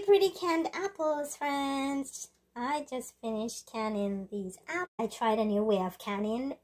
Pretty canned apples, friends. I just finished canning these apples. I tried a new way of canning.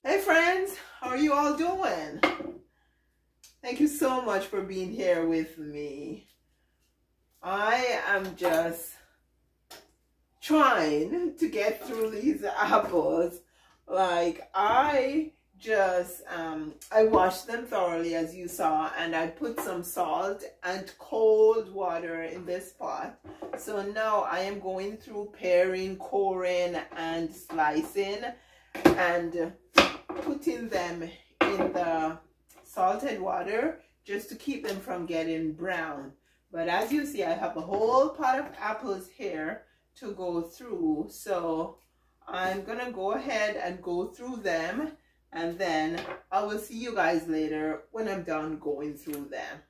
Hey friends, how are you all doing? Thank you so much for being here with me. I am just trying to get through these apples. Like I washed them thoroughly, as you saw, and I put some salt and cold water in this pot. So now I am going through paring, coring, and slicing and putting them in the salted water just to keep them from getting brown. But as you see, I have a whole pot of apples here to go through, so I'm gonna go ahead and go through them, and then I will see you guys later when I'm done going through them.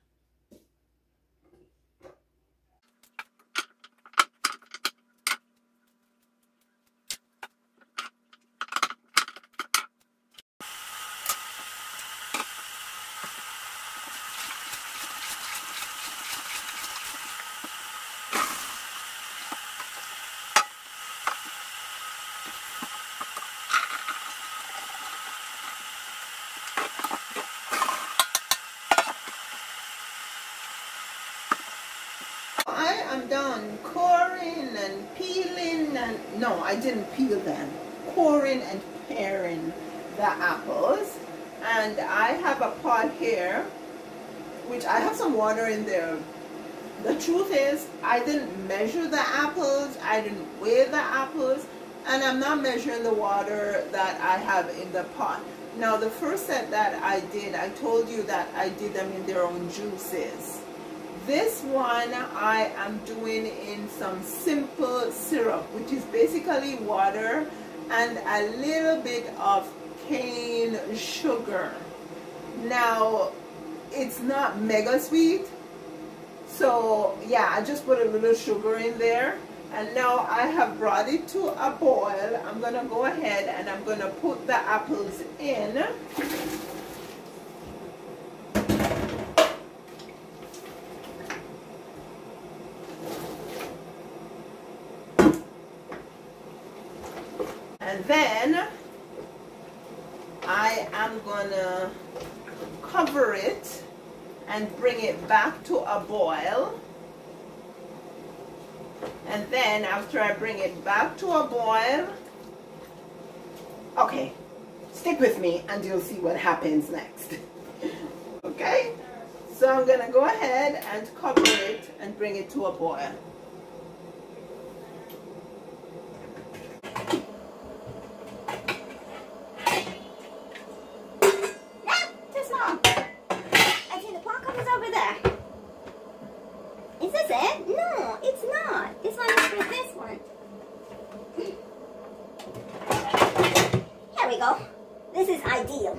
I am done coring and peeling, and no, I didn't peel them. Coring and paring the apples, and I have a pot here which I have some water in there. The truth is, I didn't measure the apples, I didn't weigh the apples, and I'm not measuring the water that I have in the pot. Now the first set that I did, I told you that I did them in their own juices. This one I am doing in some simple syrup, which is basically water and a little bit of cane sugar. Now, it's not mega sweet, so yeah, I just put a little sugar in there. And now I have brought it to a boil. I'm gonna go ahead and I'm gonna put the apples in. And then I am gonna cover it and bring it back to a boil. And then after I bring it back to a boil, okay, stick with me and you'll see what happens next. Okay, so I'm gonna go ahead and cover it and bring it to a boil. Is this it? No, it's not. This one is for this one. Here we go. This is ideal.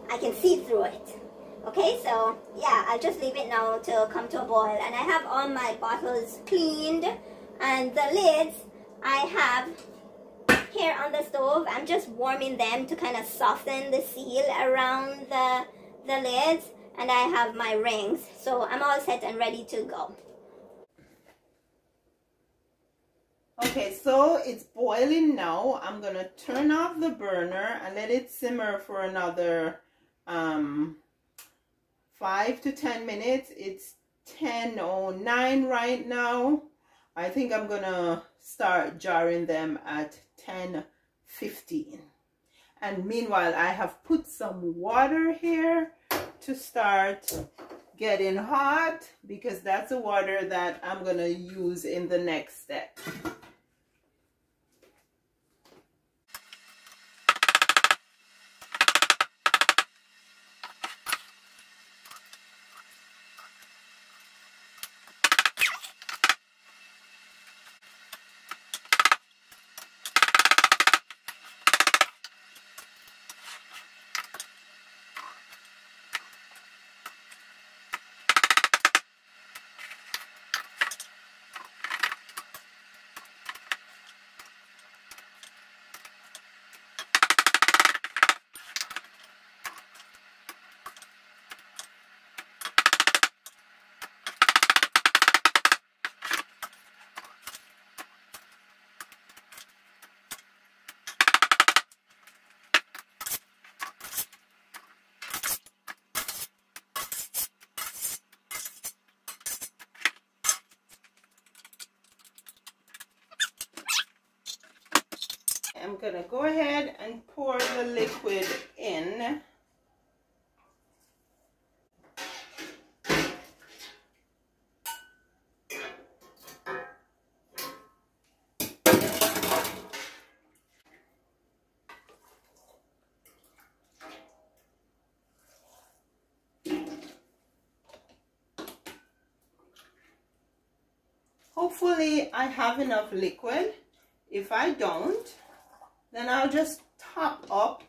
I can see through it. Okay, so yeah, I'll just leave it now to come to a boil. And I have all my bottles cleaned. And the lids I have here on the stove. I'm just warming them to kind of soften the seal around the lids. And I have my rings, so I'm all set and ready to go. Okay, so it's boiling now. I'm gonna turn off the burner and let it simmer for another 5 to 10 minutes. It's 10:09 right now. I think I'm gonna start jarring them at 10:15. And meanwhile, I have put some water here to start getting hot, because that's the water that I'm gonna use in the next step. I'm gonna go ahead and pour the liquid in. Hopefully I have enough liquid. If I don't, then I'll just top up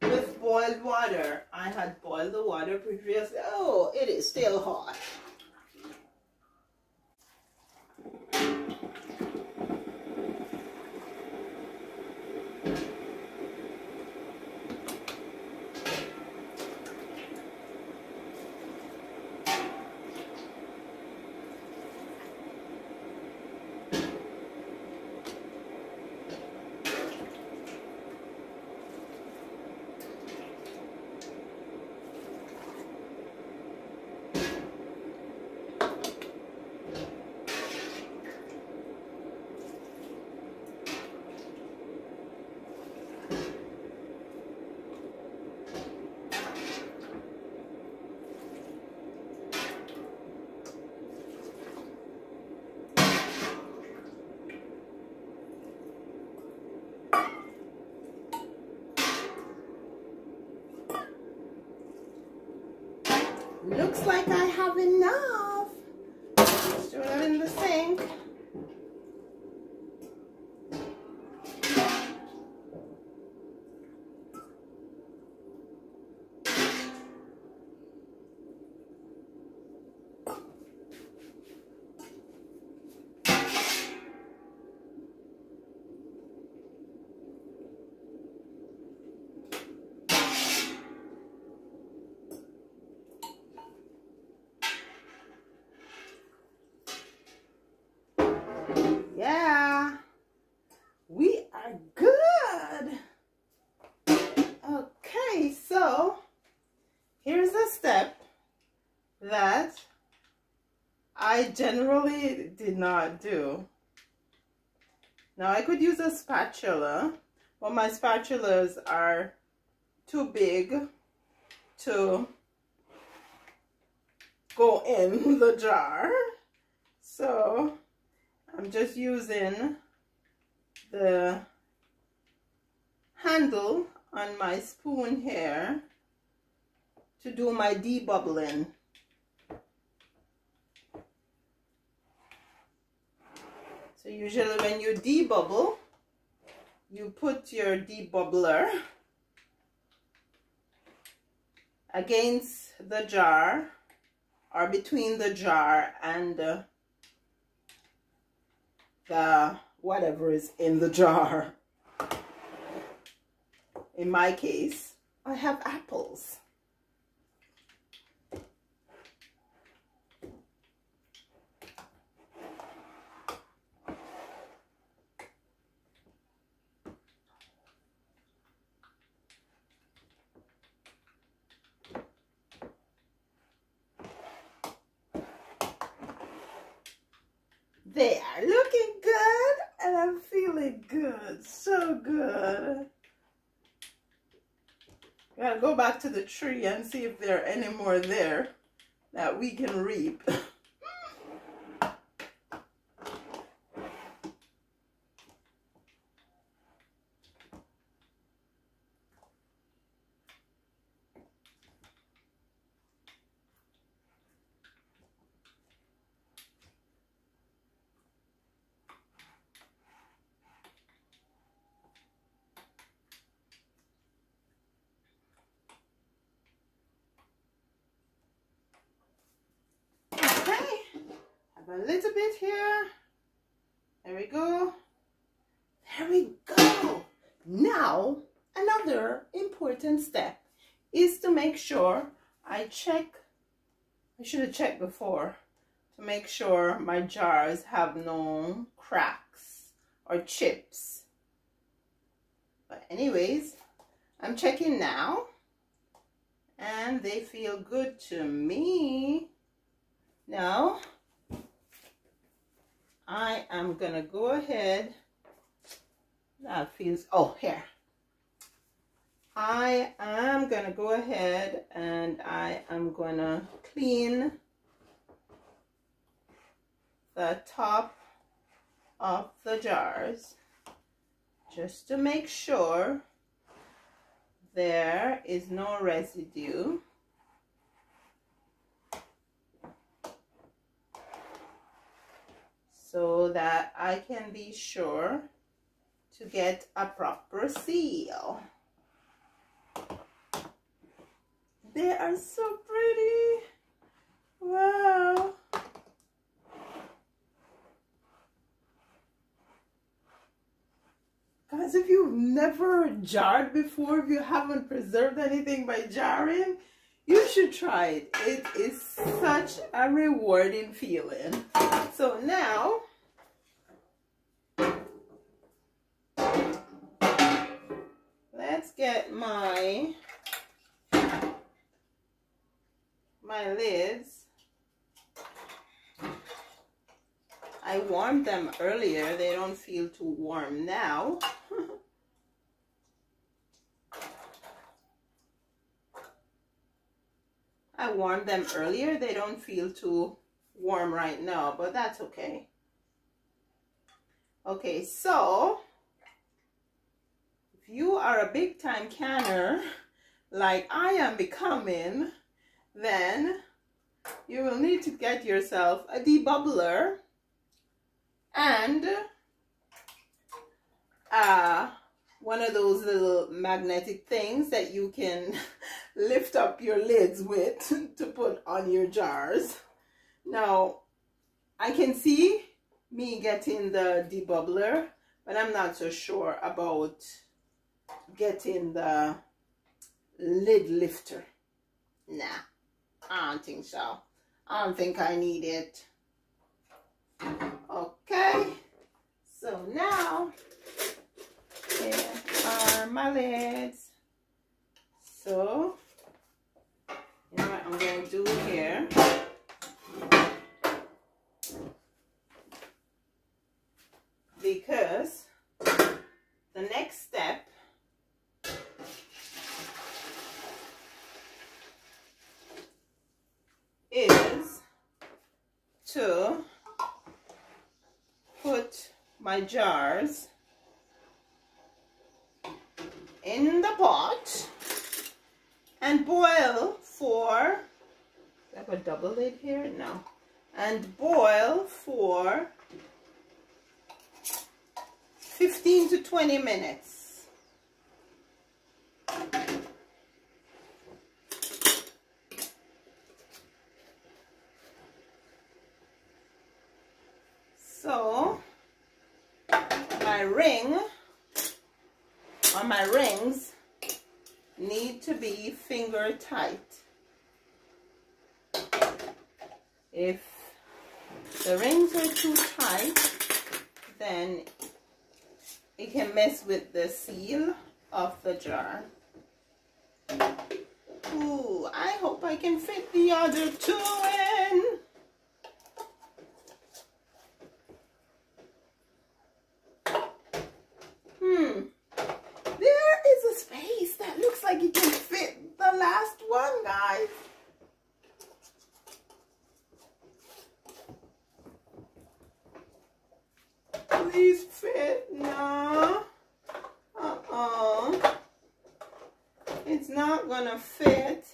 with boiled water. I had boiled the water previously. Oh, it is still hot. Looks like I have enough. Just throw that in the sink. Yeah, we are good. Okay, so here's a step that I generally did not do. Now I could use a spatula, but my spatulas are too big to go in the jar. So I'm just using the handle on my spoon here to do my debubbling. So usually when you debubble, you put your debubbler against the jar or between the jar and the whatever is in the jar. In my case, I have apples. They are looking good, and I'm feeling good, so good. Gotta go back to the tree and see if there are any more there that we can reap. A little bit here. There we go. There we go. Now, another important step is to make sure I should have checked before, to make sure my jars have no cracks or chips. But anyways, I'm checking now, and they feel good to me. Now, I am gonna go ahead. That feels, oh, here. I am gonna go ahead and I am gonna clean the top of the jars just to make sure there is no residue. So that I can be sure to get a proper seal. They are so pretty. Wow. Guys, if you've never jarred before, if you haven't preserved anything by jarring, you should try it. It is such a rewarding feeling. So now, let's get my lids. I warmed them earlier. They don't feel too warm now. I warmed them earlier. They don't feel too warm right now, but that's okay. Okay, so if you are a big time canner like I am becoming, then you will need to get yourself a debubbler and one of those little magnetic things that you can lift up your lids with to put on your jars. Now, I can see me getting the debubbler, but I'm not so sure about getting the lid lifter. Nah, I don't think so. I don't think I need it. Okay, so now here are my lids. So, you know what I'm going to do here? Because the next step is to put my jars in the pot and boil for, do I have a double lid here? No. And boil for 15 to 20 minutes. So my ring or my rings need to be finger tight. If the rings are too tight, then it can mess with the seal of the jar. Ooh, I hope I can fit the other two in. these fit? No. It's not gonna fit.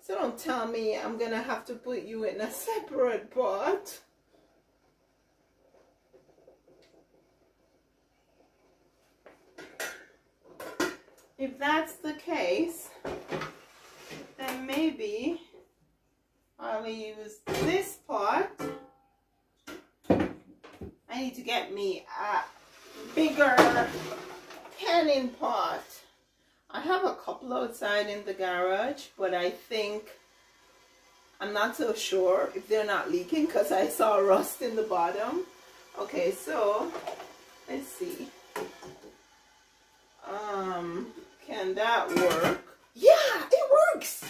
So don't tell me I'm gonna have to put you in a separate pot. If that's the case, then maybe I'll use this pot. I need to get me a bigger canning pot. I have a couple outside in the garage, but I think, I'm not so sure if they're not leaking because I saw rust in the bottom. Okay, so let's see. Can that work? Yeah, it works.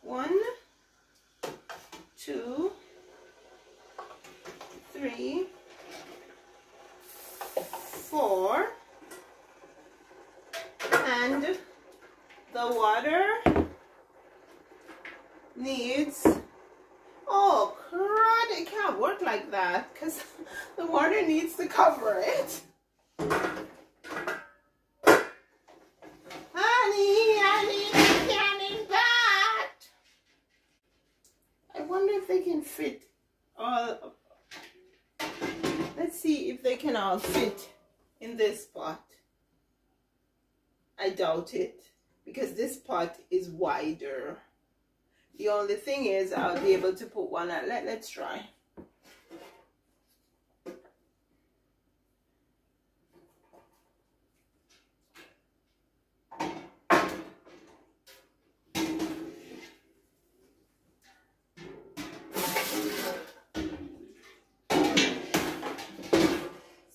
1, 2, 3, 4, and the water needs, oh crud, it can't work like that because the water needs to cover it. Honey, I need a canning pot. I wonder if they can fit all. Let's see if they can all fit in this pot. I doubt it because this pot is wider. The only thing is I'll be able to put one out. Let's try.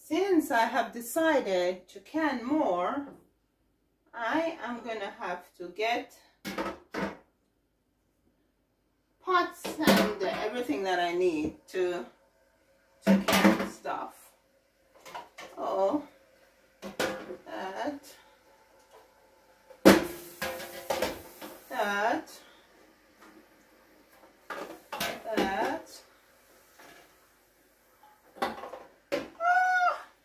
Since I have decided to can more, I am gonna have to get pots and everything that I need to can stuff. Oh, that, that,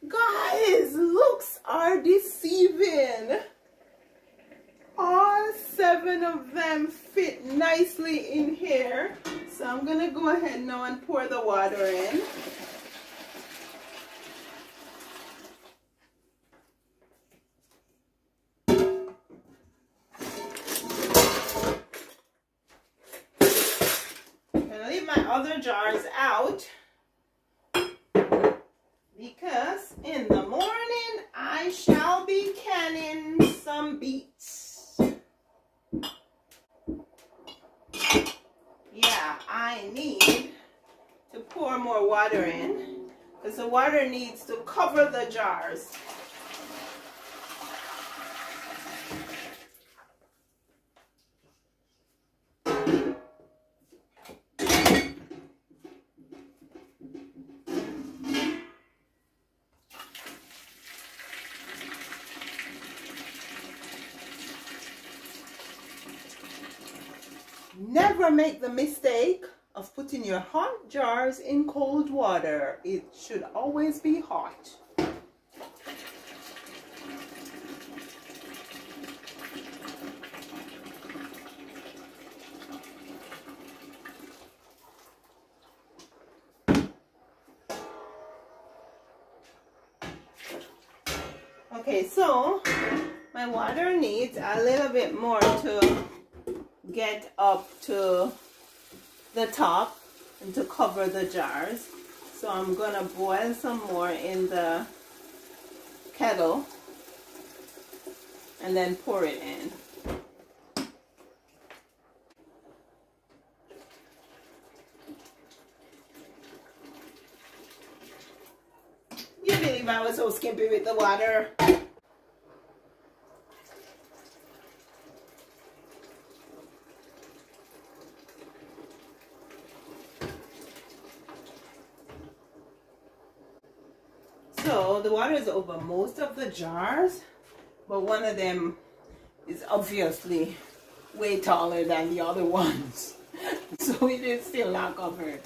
guys, looks are deceiving. All 7 of them fit nicely in here. So I'm gonna go ahead now and pour the water in. I'm gonna leave my other jars out because in the morning I shall be canning some beets. Yeah, I need to pour more water in because the water needs to cover the jars. Never make the mistake of putting your hot jars in cold water. It should always be hot. Okay, so my water needs a little bit more to get up to the top and to cover the jars. So I'm gonna boil some more in the kettle and then pour it in. You believe I was so skimpy with the water? So the water is over most of the jars, but one of them is obviously way taller than the other ones. So it is still not covered.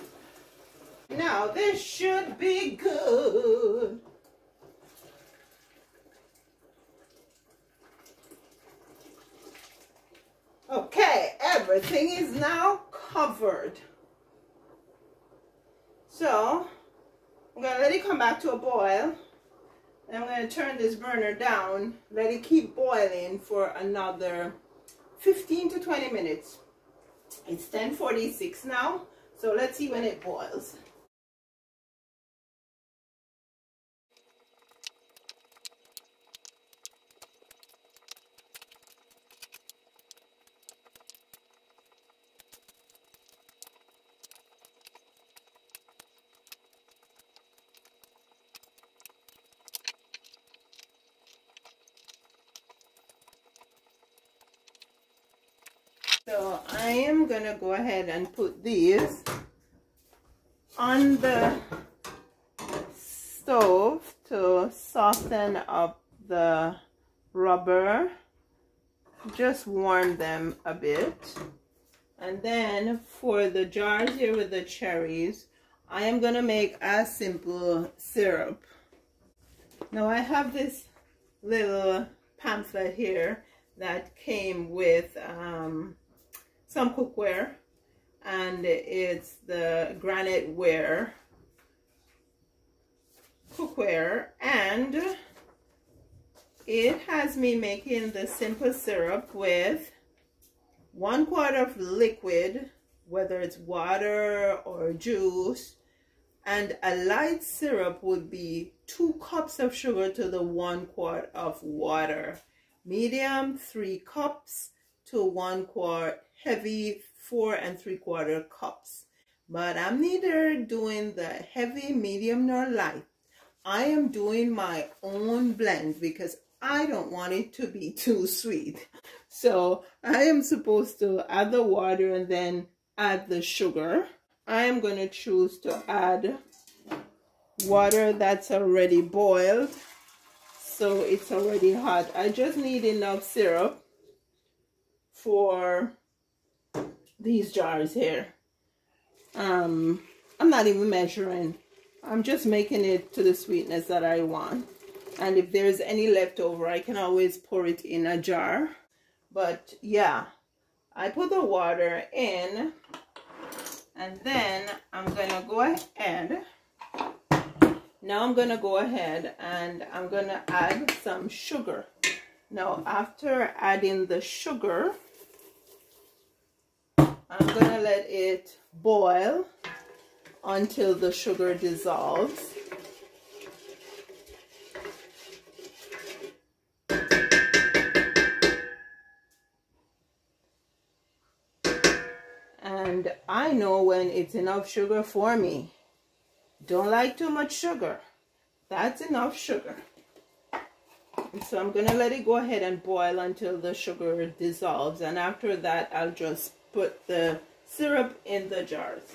Now this should be good. covered. So I'm going to let it come back to a boil. And I'm going to turn this burner down, let it keep boiling for another 15 to 20 minutes. It's 10:46 now, so let's see when it boils. So I am going to go ahead and put these on the stove to soften up the rubber, just warm them a bit. And then for the jars here with the cherries, I am going to make a simple syrup. Now I have this little pamphlet here that came with some cookware, and it's the granite ware cookware, and it has me making the simple syrup with 1 quart of liquid, whether it's water or juice, and a light syrup would be 2 cups of sugar to the 1 quart of water. Medium, 3 cups to 1 quart. Heavy, 4 3/4 cups. But I'm neither doing the heavy, medium, nor light. I am doing my own blend because I don't want it to be too sweet. So I am supposed to add the water and then add the sugar. I am going to choose to add water that's already boiled, so it's already hot. I just need enough syrup for these jars here. I'm not even measuring. I'm just making it to the sweetness that I want. And if there's any leftover, I can always pour it in a jar. But yeah, I put the water in, and then I'm gonna go ahead. Now I'm gonna go ahead and I'm gonna add some sugar. Now after adding the sugar, I'm gonna let it boil until the sugar dissolves. And I know when it's enough sugar for me. Don't like too much sugar. That's enough sugar. And so I'm gonna let it go ahead and boil until the sugar dissolves, and after that I'll just put the syrup in the jars.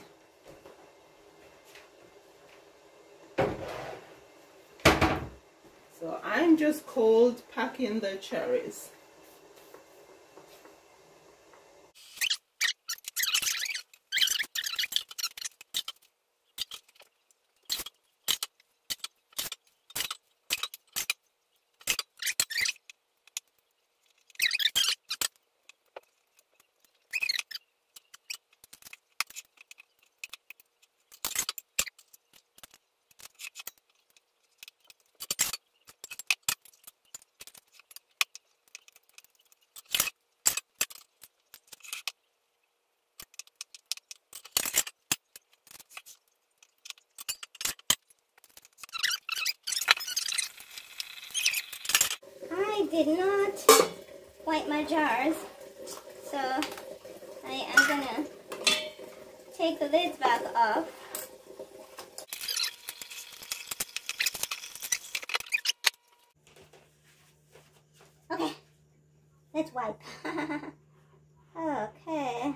So I'm just cold packing the cherries. I did not wipe my jars, so I am gonna take the lids back off. Okay, let's wipe. Okay.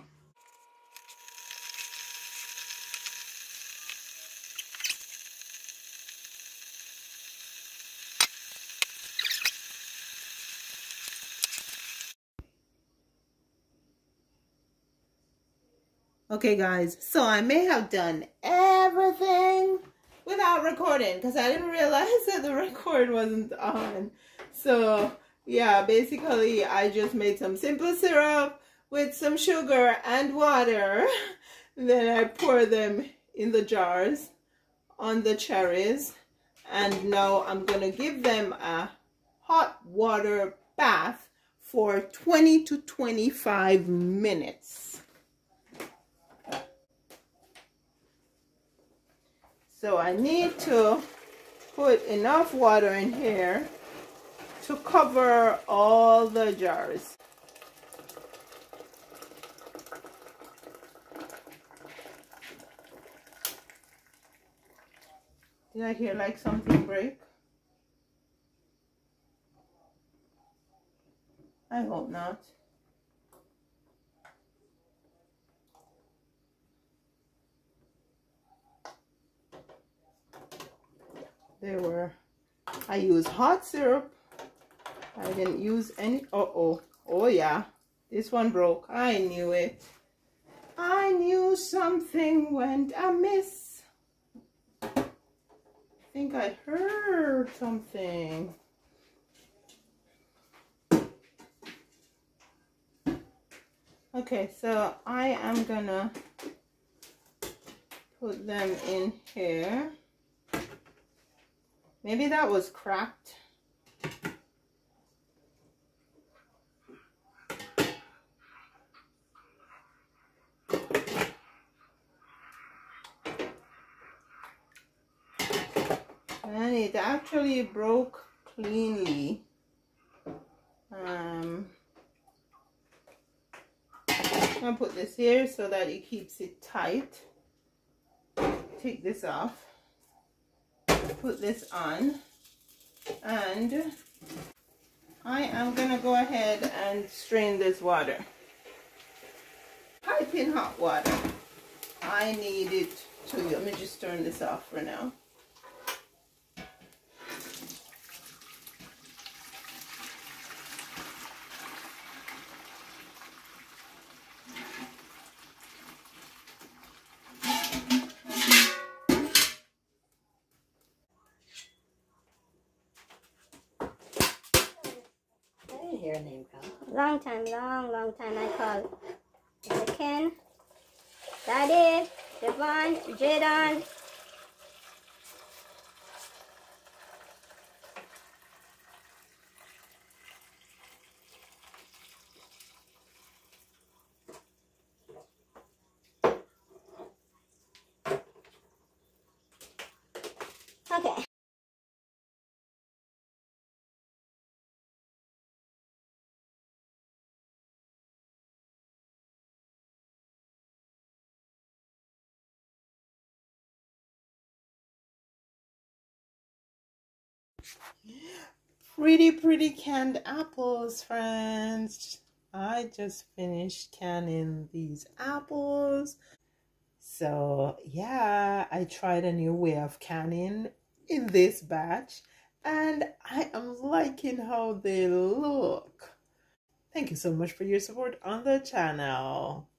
Okay guys, so I may have done everything without recording because I didn't realize that the record wasn't on. So yeah, basically I just made some simple syrup with some sugar and water, Then I pour them in the jars on the cherries, and now I'm gonna give them a hot water bath for 20 to 25 minutes. So I need to put enough water in here to cover all the jars. Did I hear like something break? I hope not. I used hot syrup. I didn't use any. Oh yeah, this one broke. I knew it. I knew something went amiss. I think I heard something. Okay, so I am gonna put them in here. Maybe that was cracked. And it actually broke cleanly. I'm gonna put this here so that it keeps it tight. Take this off. Put this on. And I am gonna go ahead and strain this water. Piping hot water. I need it to, let me just turn this off for now. Hear a name call. Long time I call. Ken, Daddy, Devon, Jadon. Okay. Pretty canned apples, friends. I just finished canning these apples. So yeah, I tried a new way of canning in this batch, and I am liking how they look. Thank you so much for your support on the channel.